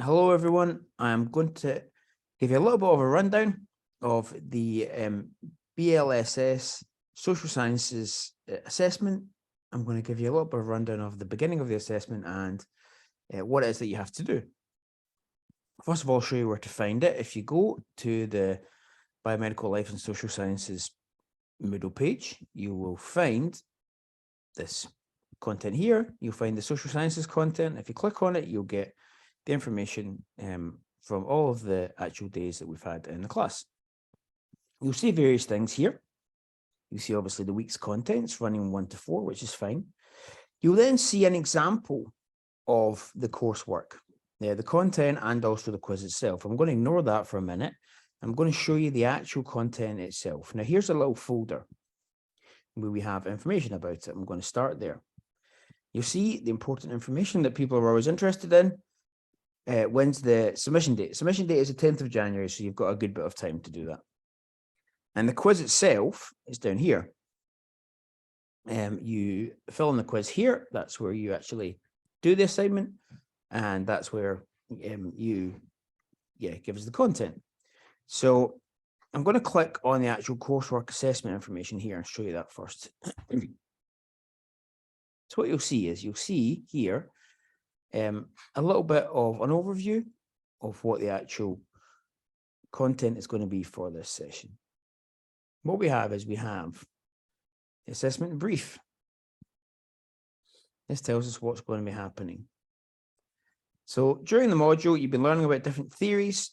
Hello, everyone. I'm going to give you a little bit of a rundown of the BLSS Social Sciences assessment. I'm going to give you a little bit of a rundown of the beginning of the assessment and what it is that you have to do. First of all, I'll show you where to find it. If you go to the Biomedical Life and Social Sciences Moodle page, you will find this content here. You'll find the social sciences content. If you click on it, you'll get the information from all of the actual days that we've had in the class. You'll see various things here. You see obviously the week's contents running 1 to 4, which is fine. You'll then see an example of the coursework, the content and also the quiz itself. I'm going to ignore that for a minute. I'm going to show you the actual content itself. Now here's a little folder where we have information about it. I'm going to start there. You'll see the important information that people are always interested in. When's the submission date? Submission date is the 10th of January, so you've got a good bit of time to do that. And the quiz itself is down here. You fill in the quiz here. That's where you actually do the assignment, and that's where you give us the content. So I'm going to click on the actual coursework assessment information here and show you that first. So what you'll see is here a little bit of an overview of what the actual content is going to be for this session. What we have is the assessment brief. This tells us what's going to be happening. So during the module, you've been learning about different theories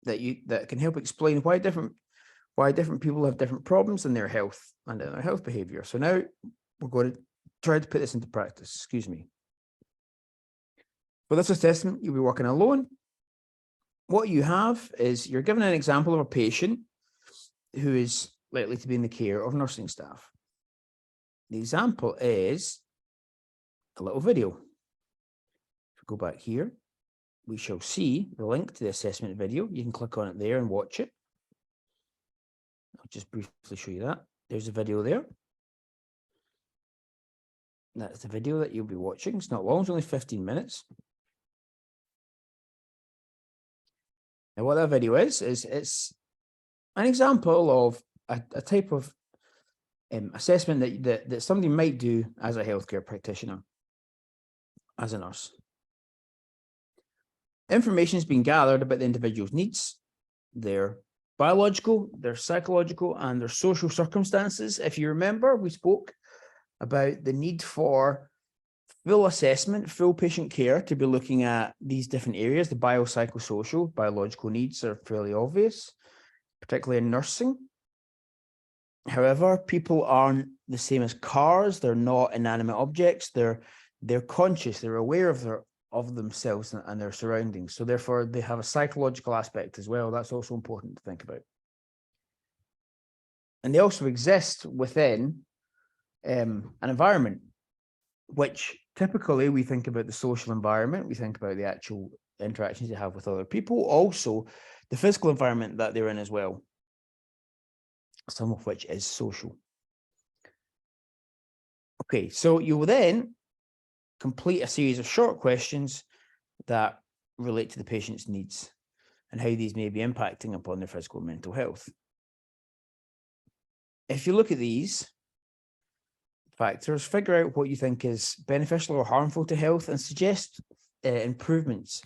that can help explain why different people have different problems in their health and in their health behavior. So now we're going to try to put this into practice. Excuse me. For this assessment, you'll be working alone. What you have is you're given an example of a patient who is likely to be in the care of nursing staff. The example is a little video. If we go back here, we shall see the link to the assessment video. You can click on it there and watch it. I'll just briefly show you that. There's a video there. That's the video that you'll be watching. It's not long, it's only 15 minutes. Now, what that video is it's an example of a type of assessment that somebody might do as a healthcare practitioner, as a nurse. Information has been gathered about the individual's needs, their biological, their psychological, and their social circumstances. If you remember, we spoke about the need for full assessment, full patient care, to be looking at these different areas. The biopsychosocial, biological needs are fairly obvious, particularly in nursing. However, people aren't the same as cars. They're not inanimate objects. They're conscious. They're aware of themselves and their surroundings. So therefore, they have a psychological aspect as well. That's also important to think about. And they also exist within an environment, which typically we think about the social environment. We think about the actual interactions they have with other people, also the physical environment that they're in as well, some of which is social. Okay, so you will then complete a series of short questions that relate to the patient's needs and how these may be impacting upon their physical and mental health. If you look at these factors, figure out what you think is beneficial or harmful to health and suggest improvements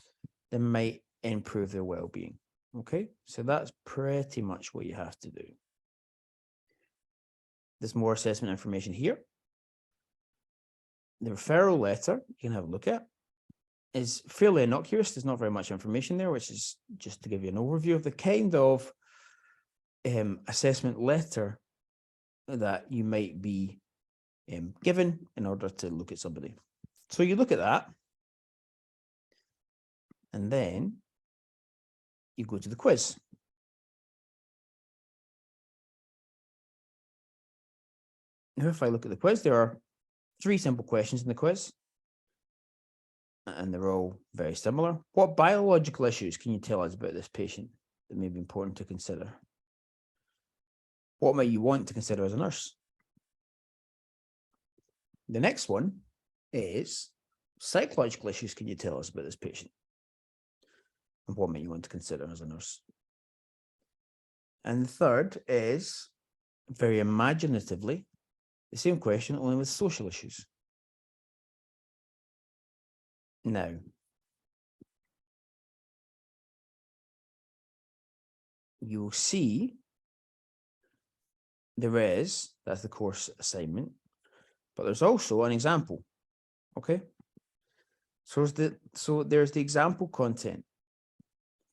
that might improve their well-being. Okay, so that's pretty much what you have to do. There's more assessment information here. The referral letter, you can have a look at, is fairly innocuous. There's not very much information there, which is just to give you an overview of the kind of assessment letter that you might be given in order to look at somebody. So you look at that, and then you go to the quiz. Now, if I look at the quiz, there are 3 simple questions in the quiz, and they're all very similar. What biological issues can you tell us about this patient that may be important to consider? What might you want to consider as a nurse? The next one is psychological issues can you tell us about this patient? And what might you want to consider as a nurse? And the third is, very imaginatively, the same question, only with social issues. Now, you'll see that's the course assignment, but there's also an example. Okay. So there's the example content.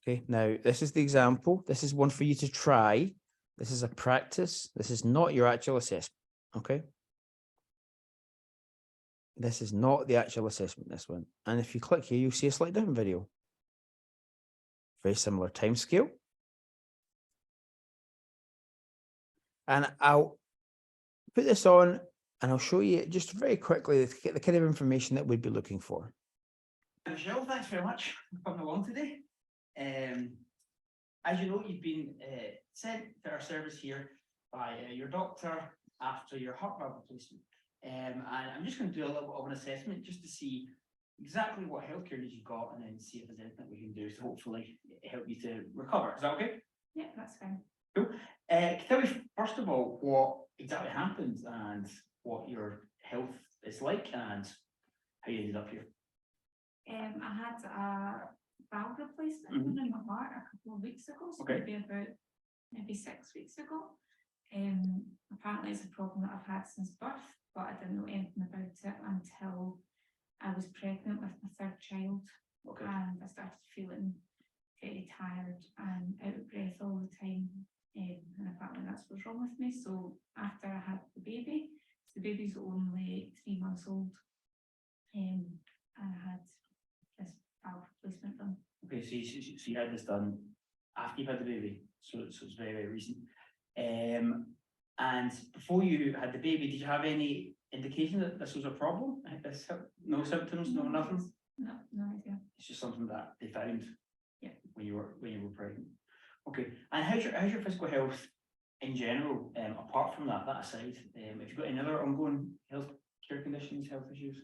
Okay. Now, this is the example. This is one for you to try. This is a practice. This is not your actual assessment. Okay. This is not the actual assessment, this one. And if you click here, you'll see a slightly different video. Very similar time scale. And I'll put this on and I'll show you just very quickly to get the kind of information that we'd be looking for. Michelle, thanks very much for coming along today. As you know, you've been sent to our service here by your doctor after your heart valve replacement. And I'm just going to do a little bit of an assessment just to see exactly what healthcare needs you've got and then see if there's anything we can do to hopefully help you to recover. Is that okay? Yeah, that's fine. Cool. Tell me, first of all, what exactly happened and what your health is like and how you ended up here. I had a valve replacement in my heart a couple of weeks ago, so maybe 6 weeks ago. Apparently it's a problem that I've had since birth, but I didn't know anything about it until I was pregnant with my third child. Okay. And I started feeling very tired and out of breath all the time. And apparently that's what's wrong with me. So after I had the baby's only 3 months old. And I had this valve replacement done. Okay, so you had this done after you had the baby, so it's very, very recent. And before you had the baby, did you have any indication that this was a problem? No symptoms, no nothing? No idea. It's just something that they found when you were pregnant. Okay, and how's your physical health in general, apart from that aside? Have you got any other ongoing health care conditions, health issues?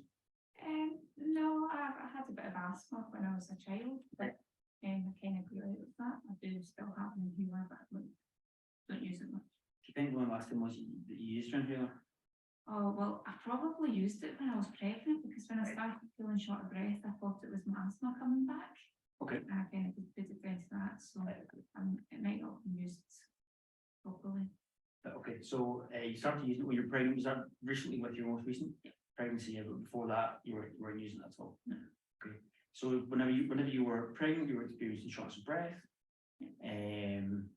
No, I had a bit of asthma when I was a child, but I kind of grew out of that. I do still have an inhaler, but I don't use it much. Do you think when the last time was that you used your inhaler? Oh, well, I probably used it when I was pregnant because when I started feeling short of breath, I thought it was my asthma coming back. Okay. And I kind of put it down to that, so it might not be used properly. Okay, so you started using it when you were pregnant. Was that recently with your most recent pregnancy? But before that, you weren't using it at all. No. Okay. So whenever you were pregnant, you were experiencing shortness of breath, and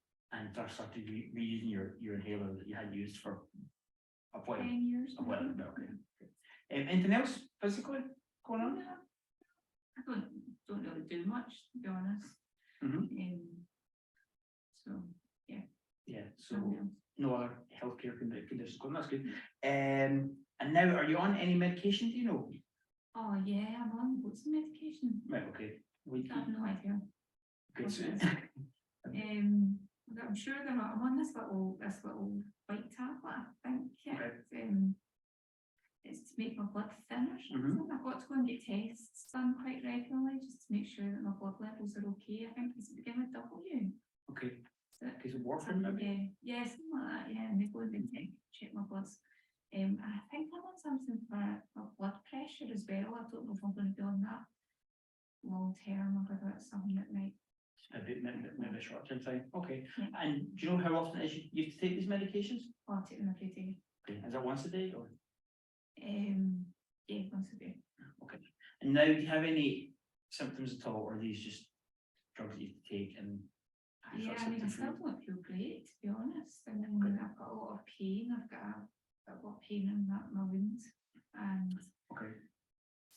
started reusing your inhaler that you had used for a while. 10 years. A while. Okay. Anything else physically going on? No, I don't really do much, to be honest. So yeah. Yeah. So no other healthcare conditions going. That's good. And now, are you on any medication? Do you know? Oh yeah, I'm on lots of medication. Right. Okay. I have no idea. Okay. So I'm sure they're not. I'm on this little white tablet. I think it's to make my blood thinner. I've got to go and get tests done quite regularly just to make sure that my blood levels are okay. I think it's begin with W. Okay. Is it warfarin maybe? Yeah, something like that. Yeah, and they go and check my bloods. I think I'm on something for blood pressure as well. I don't know if I'm going to be on that long term or whether it's something that might. Maybe a short term thing. Okay. Yeah. And do you know how often it is you have to take these medications? Oh, I take them every day. Okay. Is that once a day or? Yeah, once a day. Okay. And now, do you have any symptoms at all, or are these just drugs that you have to take and? Yeah, I mean, I still don't feel great, to be honest. And then I've got a lot of pain. I've got a lot of pain in my wounds, and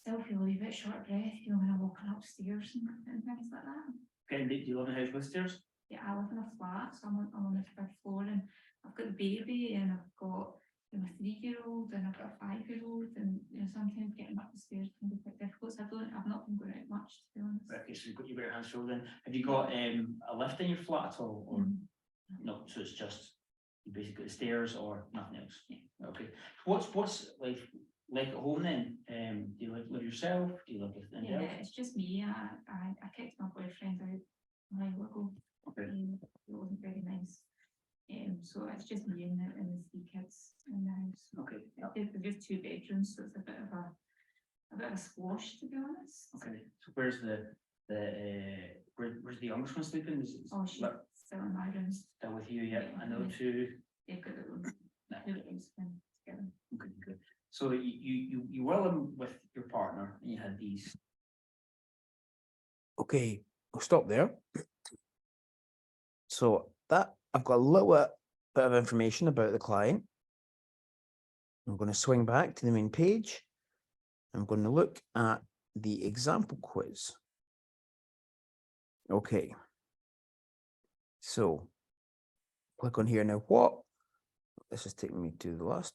still feel a wee bit short of breath, when I'm walking upstairs and things like that. Okay, and do you live in a house with stairs? Yeah, I live in a flat, so I'm on the 3rd floor, and I've got the baby, and I've got a 3-year-old, and I've got a 5-year-old, and sometimes getting up the stairs can be quite difficult. So I've not been going out much, to be honest. Okay, so you've got your hands full then. Have you got a lift in your flat at all, or no? So it's just basically the stairs or nothing else. Yeah. Okay. What's like like at home then? Do you live yourself? Do you live with anybody Yeah, else? it's just me. I kicked my boyfriend out a while ago. Okay. It wasn't very nice. So it's just me and the three kids in the house. Okay. They're just 2 bedrooms, so it's a bit of a squash, to be honest. Okay. So where's where's the youngest one sleeping? Oh, she's still in my room. Still with you, yeah. Yeah, I know yeah. two. They've got their own 2 rooms together. Okay, good. So you were living with your partner and you had these. Okay, I'll stop there. So that I've got a little bit of information about the client. I'm going to swing back to the main page. I'm going to look at the example quiz. Okay. So click on here now. What? This is taking me to the last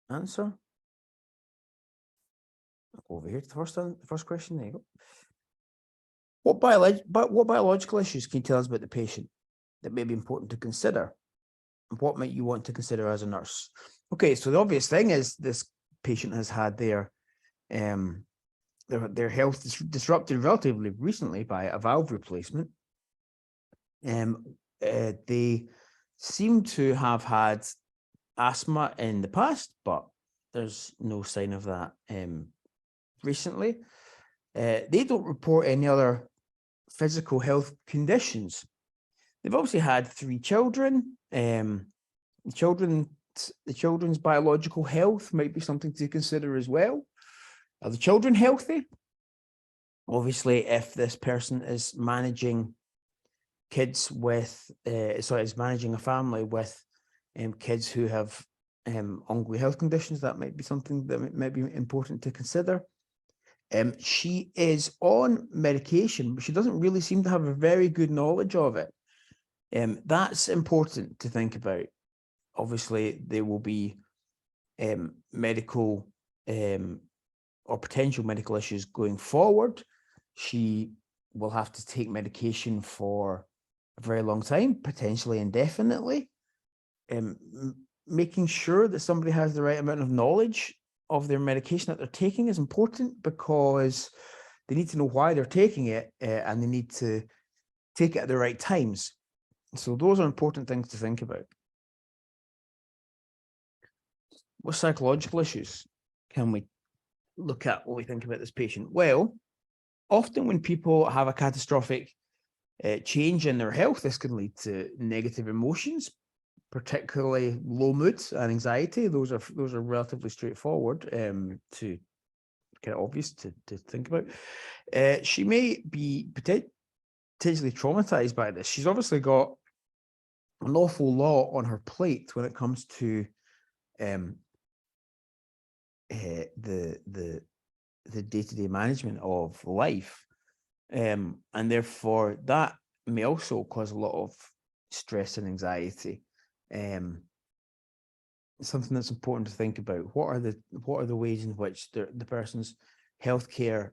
answer. I'll go over here to the first question. There you go. What biological issues can you tell us about the patient that may be important to consider? And what might you want to consider as a nurse? Okay, so the obvious thing is this patient has had their health disrupted relatively recently by a valve replacement. They seem to have had asthma in the past, but there's no sign of that recently. They don't report any other physical health conditions. They've obviously had 3 children. The children's biological health might be something to consider as well. Are the children healthy? Obviously, if this person is managing kids with, is managing a family with kids who have ongoing health conditions, that might be something that might be important to consider. She is on medication, but she doesn't really seem to have a very good knowledge of it. That's important to think about. Obviously, there will be medical or potential medical issues going forward. She will have to take medication for a very long time, potentially indefinitely. Making sure that somebody has the right amount of knowledge of their medication that they're taking is important, because they need to know why they're taking it, and they need to take it at the right times. So those are important things to think about. What psychological issues can we look at when we think about this patient? Well, often when people have a catastrophic change in their health, this can lead to negative emotions, particularly low mood and anxiety. Those are relatively straightforward to kind of obvious to think about. She may be potentially traumatized by this. She's obviously got an awful lot on her plate when it comes to the day-to-day management of life, and therefore that may also cause a lot of stress and anxiety. Something that's important to think about. What are the ways in which the person's healthcare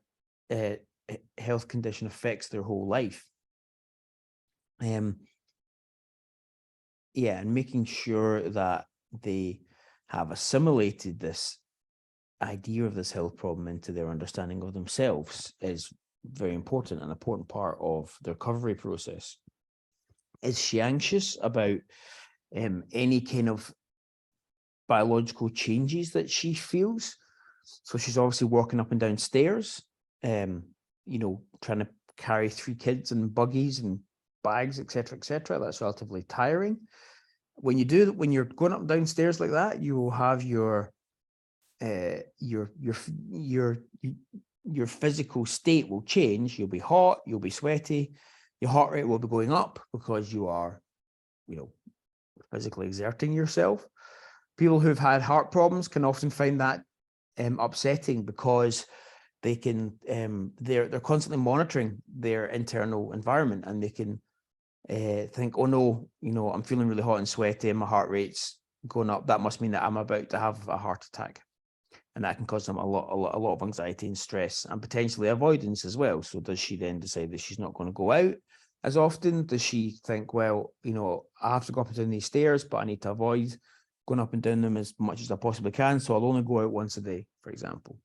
health condition affects their whole life? Yeah, and making sure that they have assimilated this idea of this health problem into their understanding of themselves is very important, an important part of the recovery process. Is she anxious about any kind of biological changes that she feels? So she's obviously walking up and down stairs, trying to carry 3 kids and buggies and bags, etc., etc. That's relatively tiring. When you're going up and down stairs like that, you will have your physical state will change. You'll be hot, you'll be sweaty, your heart rate will be going up because you are, physically exerting yourself. People who've had heart problems can often find that upsetting, because they can they're constantly monitoring their internal environment, and they can think, oh no, I'm feeling really hot and sweaty and my heart rate's going up. That must mean that I'm about to have a heart attack. And that can cause them a lot of anxiety and stress, and potentially avoidance as well. So does she then decide that she's not going to go out as often? Does she think, well, I have to go up and down these stairs, but I need to avoid going up and down them as much as I possibly can, so I'll only go out once a day? for example.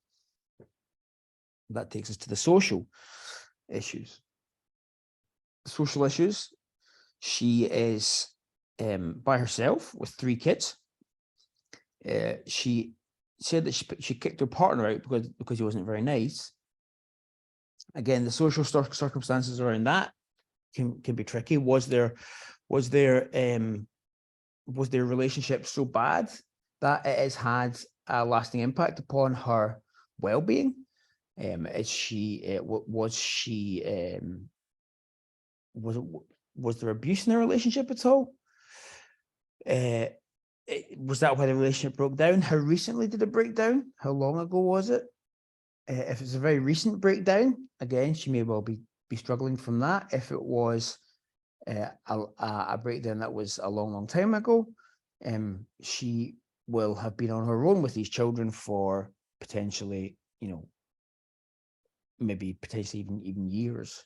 That takes us to the social issues. Social issues. She is by herself with 3 kids. She said that she kicked her partner out because he wasn't very nice. Again, the social circumstances around that can be tricky. Was their relationship so bad that it has had a lasting impact upon her well-being? Was there abuse in the relationship at all? Was that why the relationship broke down? How recently did it break down? How long ago was it? If it's a very recent breakdown, again, she may well be struggling from that. If it was a breakdown that was a long time ago, she will have been on her own with these children for potentially, maybe potentially even years.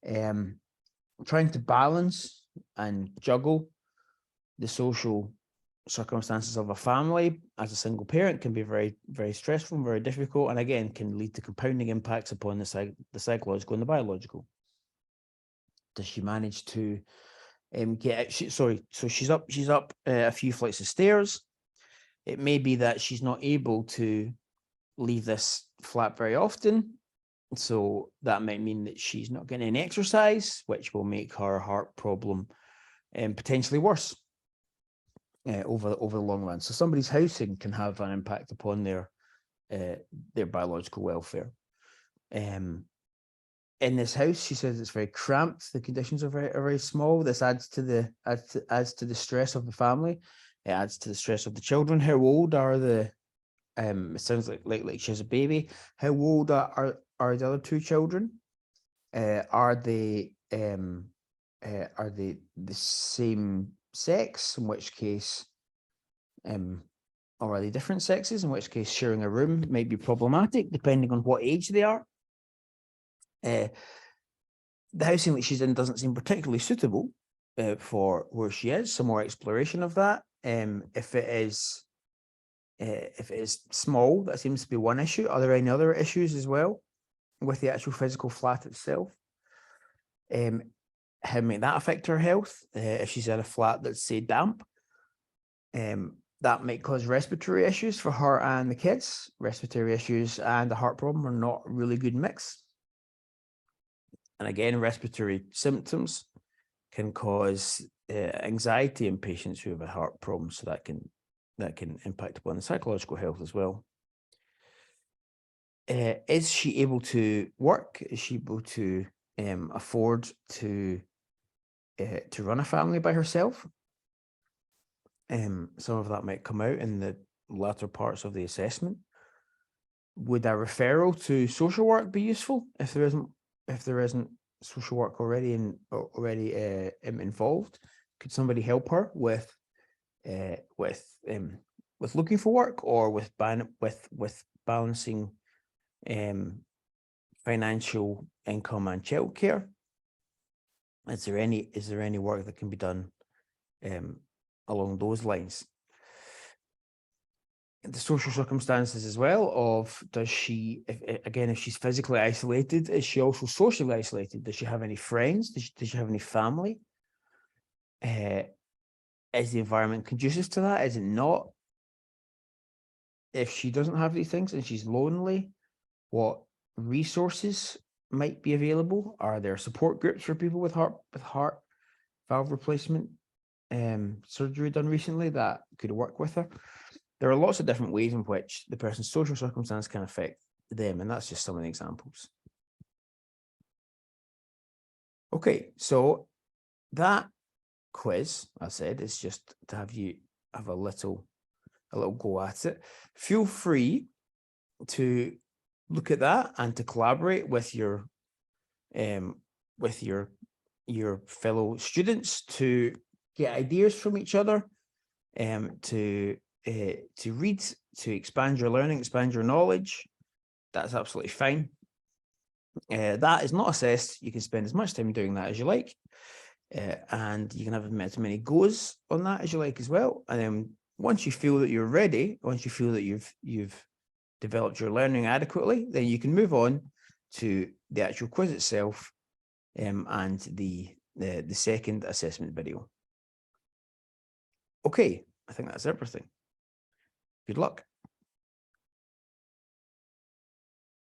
Trying to balance and juggle the social circumstances of a family as a single parent can be very, very stressful and very difficult, and again can lead to compounding impacts upon the psychological and the biological. Does she manage to get so she's up a few flights of stairs. It may be that she's not able to leave this flat very often, so that might mean that she's not getting any exercise, which will make her heart problem potentially worse over the long run. So somebody's housing can have an impact upon their biological welfare. In this house, she says it's very cramped. The conditions are very small. This adds to the stress of the family. It adds to the stress of the children. How old are the? It sounds like she has a baby. How old are the other 2 children? Are they the same sex? In which case, or are they different sexes? In which case, sharing a room might be problematic, depending on what age they are. The housing that she's in doesn't seem particularly suitable for where she is. Some more exploration of that. If it is small, that seems to be one issue. Are there any other issues as well with the actual physical flat itself? How might that affect her health? If she's in a flat that's, say, damp, that might cause respiratory issues for her and the kids. Respiratory issues and a heart problem are not a really good mix. And again, respiratory symptoms can cause anxiety in patients who have a heart problem, so that can impact upon the psychological health as well. Is she able to work? Is she able to afford to run a family by herself? Some of that might come out in the latter parts of the assessment. Would a referral to social work be useful if there isn't social work already involved? Could somebody help her with looking for work, or with balancing financial income and childcare? Is there any work that can be done along those lines? The social circumstances as well of, does she, if she's physically isolated, is she also socially isolated? Does she have any friends? Does she have any family? Is the environment conducive to that? Is it not? If she doesn't have these things and she's lonely, what resources might be available? Are there support groups for people with heart valve replacement surgery done recently that could work with her? There are lots of different ways in which the person's social circumstance can affect them, and that's just some of the examples. Okay, so that quiz, I said, is just to have you have a little go at it. Feel free to look at that and to collaborate with your fellow students to get ideas from each other, to read, to expand your learning, expand your knowledge. That's absolutely fine. That is not assessed. You can spend as much time doing that as you like, and you can have as many goes on that as you like as well. And then once you feel that you're ready, once you feel that you've developed your learning adequately, then you can move on to the actual quiz itself and the second assessment video. Okay, I think that's everything. Good luck.